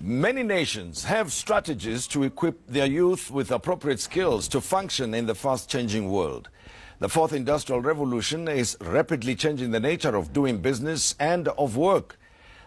Many nations have strategies to equip their youth with appropriate skills to function in the fast-changing world. The fourth industrial revolution is rapidly changing the nature of doing business and of work.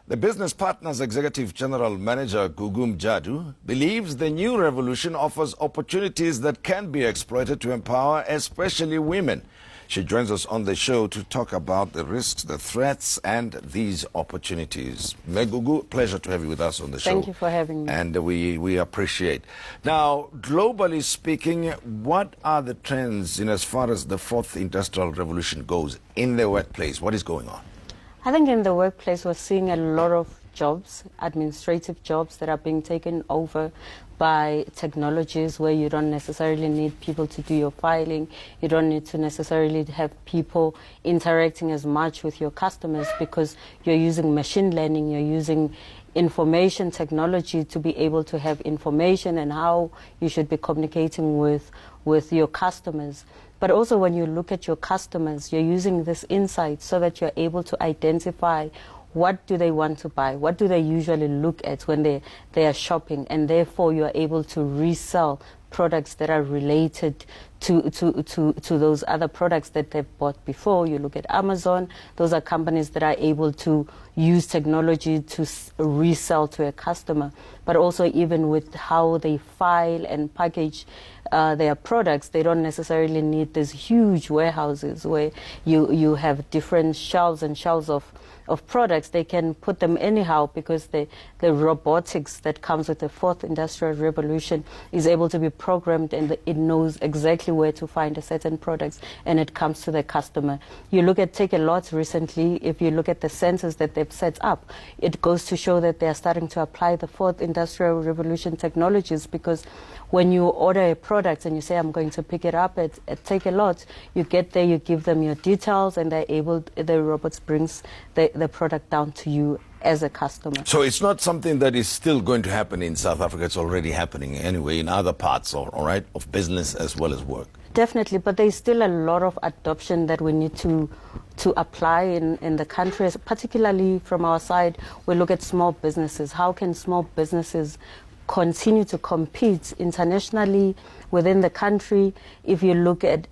The Business Partners Executive General Manager Gugu Mjadu believes the new revolution offers opportunities that can be exploited to empower especially women. She joins us on the show to talk about the risks, the threats, and these opportunities. Gugu, pleasure to have you with us on the show. Thank you for having me. And we appreciate. Now, globally speaking, what are the trends in as far as the fourth industrial revolution goes in the workplace? What is going on? I think in the workplace we're seeing a lot of jobs, administrative jobs that are being taken over by technologies where you don't necessarily need people to do your filing. You don't need to necessarily have people interacting as much with your customers because you're using machine learning, you're using information technology to be able to have information and how you should be communicating with your customers. But also when you look at your customers, you're using this insight so that you're able to identify what do they want to buy, what do they usually look at when they are shopping, and therefore you are able to resell products that are related to those other products that they've bought before. You look at Amazon, those are companies that are able to use technology to resell to a customer, but also even with how they file and package their products, they don't necessarily need these huge warehouses where you have different shelves and shelves of products. They can put them anyhow because the robotics that comes with the fourth industrial revolution is able to be programmed, and it knows exactly where to find a certain products, and it comes to the customer. You look at Take a Lot recently, if you look at the sensors that they've set up, it goes to show that they are starting to apply the fourth industrial revolution technologies, because when you order a product and you say, I'm going to pick it up at Take a Lot, you get there, you give them your details, and the robots brings the product down to you as a customer. So it's not something that is still going to happen in South Africa. It's already happening anyway in other parts, all right, of business as well as work. Definitely, but there's still a lot of adoption that we need to apply in the country, particularly from our side. We look at small businesses. How can small businesses continue to compete internationally within the country? If you look at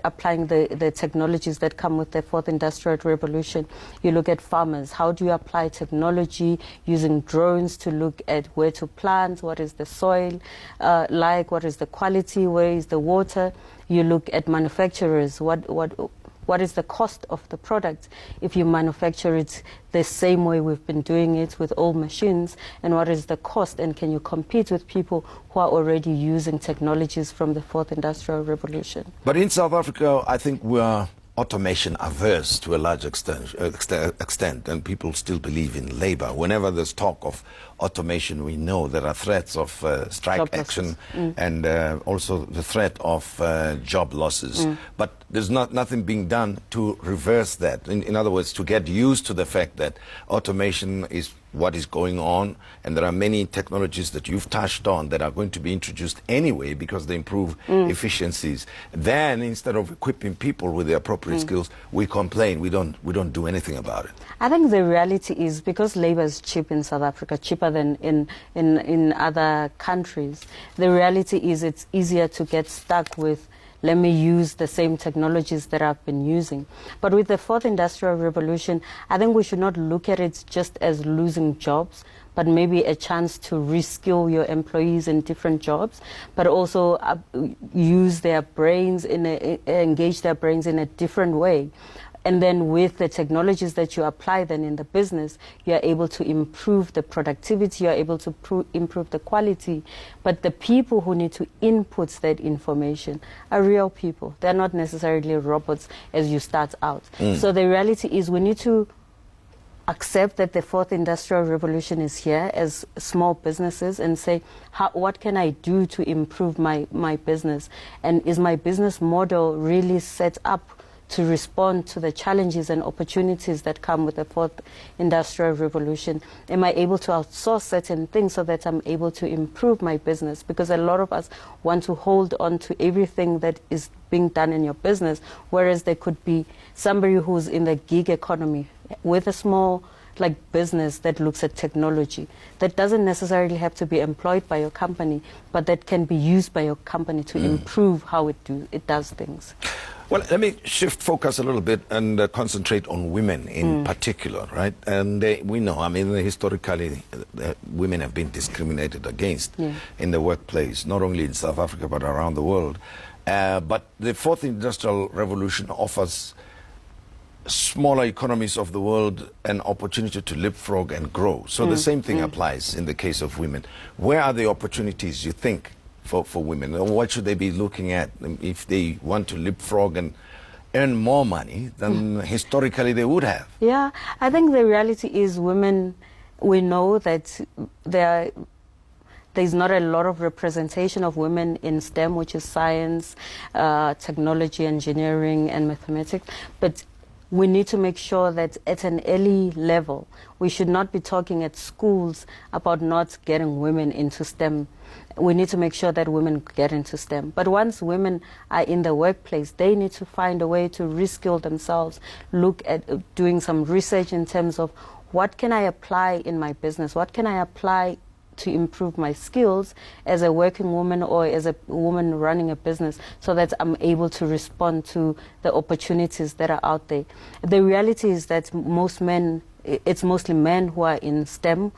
applying the technologies that come with the fourth industrial revolution, you look at farmers. How do you apply technology using drones to look at where to plant, what is the soil like, what is the quality, where is the water? You look at manufacturers. What is the cost of the product if you manufacture it the same way we've been doing it with old machines? And what is the cost? And can you compete with people who are already using technologies from the fourth industrial revolution? But in South Africa, I think we are automation averse to a large extent, and people still believe in labor. Whenever there's talk of automation, we know there are threats of strike action and also the threat of job losses. But there's nothing being done to reverse that. In other words, to get used to the fact that automation is what is going on, and there are many technologies that you've touched on that are going to be introduced anyway because they improve efficiencies. Then instead of equipping people with the appropriate skills, we complain. We don't do anything about it. I think the reality is, because labor is cheap in South Africa, cheaper than in other countries, the reality is it's easier to get stuck with, let me use the same technologies that I've been using. But with the fourth industrial revolution, I think we should not look at it just as losing jobs, but maybe a chance to reskill your employees in different jobs, but also use their brains, engage their brains in a different way. And then with the technologies that you apply then in the business, you are able to improve the productivity, you are able to improve the quality. But the people who need to input that information are real people. They're not necessarily robots as you start out. So the reality is we need to accept that the fourth industrial revolution is here as small businesses and say, what can I do to improve my business? And is my business model really set up to respond to the challenges and opportunities that come with the fourth industrial revolution? Am I able to outsource certain things so that I'm able to improve my business? Because a lot of us want to hold on to everything that is being done in your business, whereas there could be somebody who's in the gig economy with a small like business that looks at technology, that doesn't necessarily have to be employed by your company, but that can be used by your company to improve how it does things. Well, let me shift focus a little bit and concentrate on women in particular, right? And we know, I mean, historically, women have been discriminated against in the workplace, not only in South Africa, but around the world. But the fourth industrial revolution offers smaller economies of the world an opportunity to leapfrog and grow. So the same thing applies in the case of women. Where are the opportunities, you think, for women? What should they be looking at if they want to leapfrog and earn more money than historically they would have? Yeah, I think the reality is women, we know that there's not a lot of representation of women in STEM, which is science, technology, engineering, and mathematics. But we need to make sure that at an early level, we should not be talking at schools about not getting women into STEM. We need to make sure that women get into STEM. But once women are in the workplace, they need to find a way to reskill themselves, look at doing some research in terms of what can I apply in my business, what can I apply to improve my skills as a working woman or as a woman running a business, so that I'm able to respond to the opportunities that are out there. The reality is that it's mostly men who are in STEM,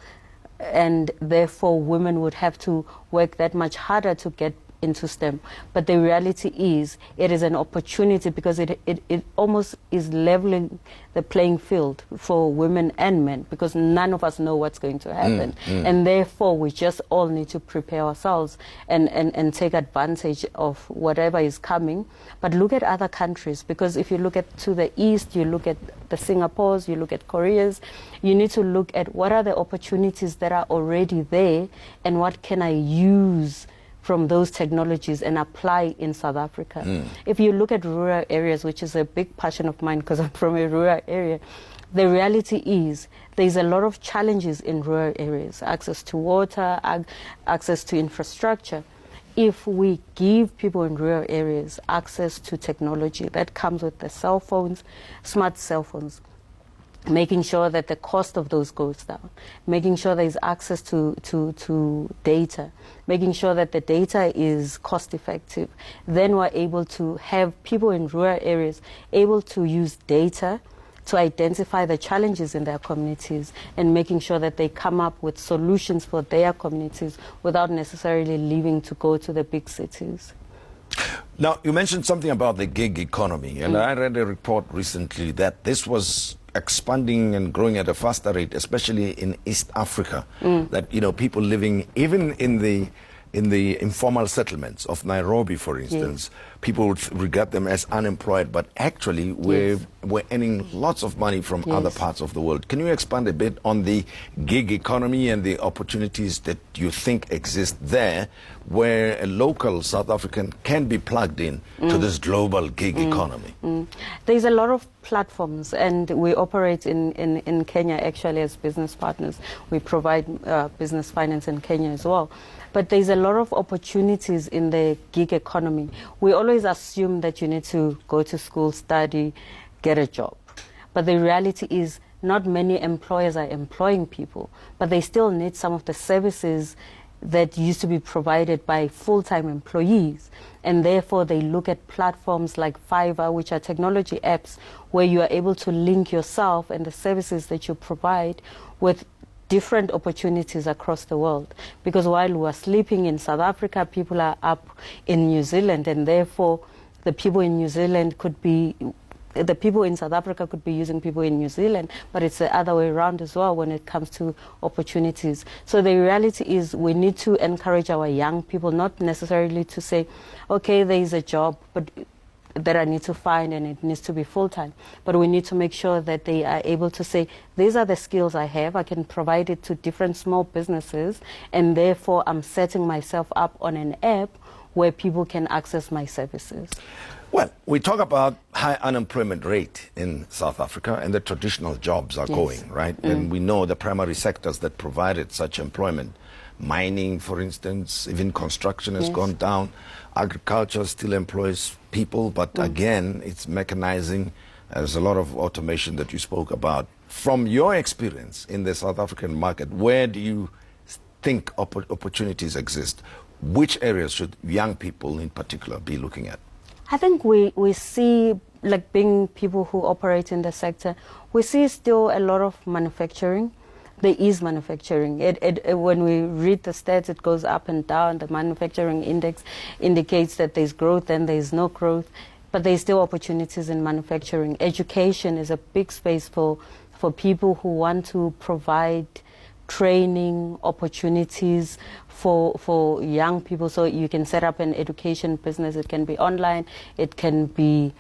and therefore women would have to work that much harder to get into STEM. But the reality is it is an opportunity, because it almost is leveling the playing field for women and men, because none of us know what's going to happen. And therefore we just all need to prepare ourselves and take advantage of whatever is coming. But look at other countries, because if you look at to the east, you look at the Singapores, you look at Koreas, you need to look at what are the opportunities that are already there and what can I use from those technologies and apply in South Africa. If you look at rural areas, which is a big passion of mine because I'm from a rural area, the reality is there's a lot of challenges in rural areas, access to water, access to infrastructure. If we give people in rural areas access to technology, that comes with the cell phones, smart cell phones, making sure that the cost of those goes down, making sure there is access to data, making sure that the data is cost effective, then we're able to have people in rural areas able to use data to identify the challenges in their communities and making sure that they come up with solutions for their communities without necessarily leaving to go to the big cities. Now, you mentioned something about the gig economy, and I read a report recently that this was expanding and growing at a faster rate, especially in East Africa. That, you know, people living even in the informal settlements of Nairobi, for instance, people would regard them as unemployed, but actually we're earning lots of money from other parts of the world. Can you expand a bit on the gig economy and the opportunities that you think exist there, where a local South African can be plugged in to this global gig economy? There's a lot of platforms, and we operate in Kenya actually as business partners. We provide business finance in Kenya as well. But there's a lot of opportunities in the gig economy. We always assume that you need to go to school, study, get a job. But the reality is not many employers are employing people, but they still need some of the services that used to be provided by full-time employees. And therefore they look at platforms like Fiverr, which are technology apps where you are able to link yourself and the services that you provide with different opportunities across the world. Because while we are sleeping in South Africa, people are up in New Zealand, and therefore the people in New Zealand could be, the people in South Africa could be using people in New Zealand, but it's the other way around as well when it comes to opportunities. So the reality is we need to encourage our young people, not necessarily to say, okay, there is a job, but that I need to find and it needs to be full-time. But we need to make sure that they are able to say, these are the skills I have, I can provide it to different small businesses, and therefore I'm setting myself up on an app where people can access my services. Well, we talk about high unemployment rate in South Africa, and the traditional jobs are going, right? And we know the primary sectors that provided such employment. Mining, for instance, even construction has gone down. Agriculture still employs people, but again, it's mechanizing. There's a lot of automation that you spoke about. from your experience in the South African market, where do you think opportunities exist? Which areas should young people in particular be looking at? I think we see, like being people who operate in the sector, we see still a lot of manufacturing. There is manufacturing. When we read the stats, it goes up and down. The manufacturing index indicates that there's growth and there's no growth, but there's still opportunities in manufacturing. Education is a big space for people who want to provide training opportunities for young people. So you can set up an education business. It can be online, it can be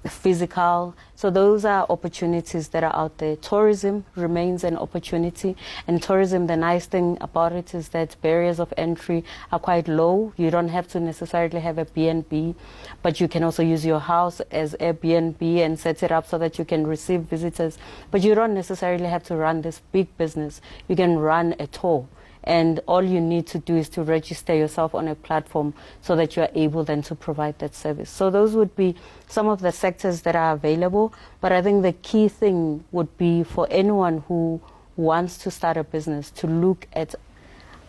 physical. So those are opportunities that are out there. Tourism remains an opportunity, and tourism, the nice thing about it is that barriers of entry are quite low. You don't have to necessarily have a B&B, but you can also use your house as Airbnb and set it up so that you can receive visitors. But you don't necessarily have to run this big business. You can run a tour, and all you need to do is to register yourself on a platform so that you are able then to provide that service. So those would be some of the sectors that are available, but I think the key thing would be for anyone who wants to start a business to look at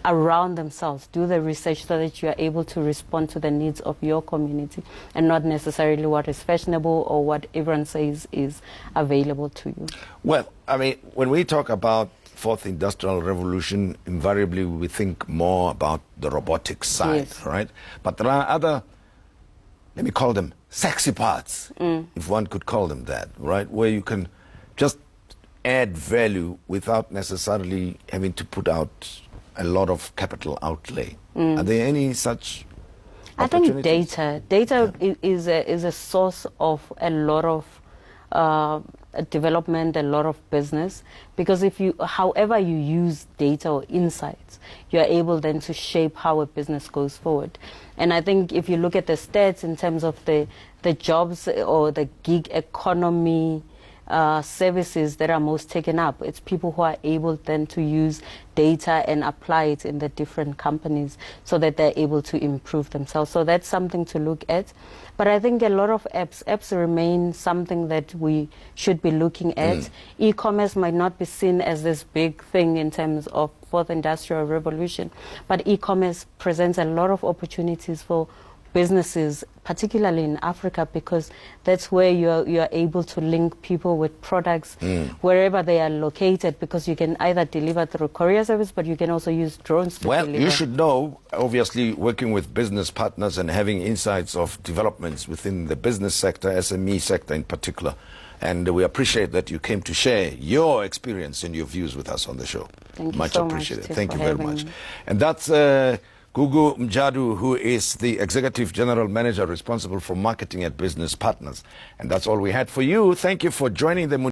around themselves, do the research so that you are able to respond to the needs of your community and not necessarily what is fashionable or what everyone says is available to you. Well, I mean, when we talk about fourth industrial revolution, invariably we think more about the robotics side, yes, right? But there are other, let me call them sexy parts, if one could call them that, right? Where you can just add value without necessarily having to put out a lot of capital outlay. Are there any such opportunities? I think data is a source of a lot of development, a lot of business, because however you use data or insights, you're able then to shape how a business goes forward. And I think if you look at the stats in terms of the jobs or the gig economy services that are most taken up, it's people who are able then to use data and apply it in the different companies so that they're able to improve themselves. So that's something to look at. But I think a lot of apps remain something that we should be looking at. E-commerce might not be seen as this big thing in terms of fourth industrial revolution, but e-commerce presents a lot of opportunities for businesses, particularly in Africa, because that's where you're able to link people with products wherever they are located, because you can either deliver through courier service, but you can also use drones to deliver. Well, you should know, obviously, working with business partners and having insights of developments within the business sector, SME sector in particular. And we appreciate that you came to share your experience and your views with us on the show. Thank you much so appreciated. much Thank you very much. me. And that's Gugu Mjadu, who is the Executive General Manager responsible for marketing at Business Partners. And that's all we had for you. Thank you for joining the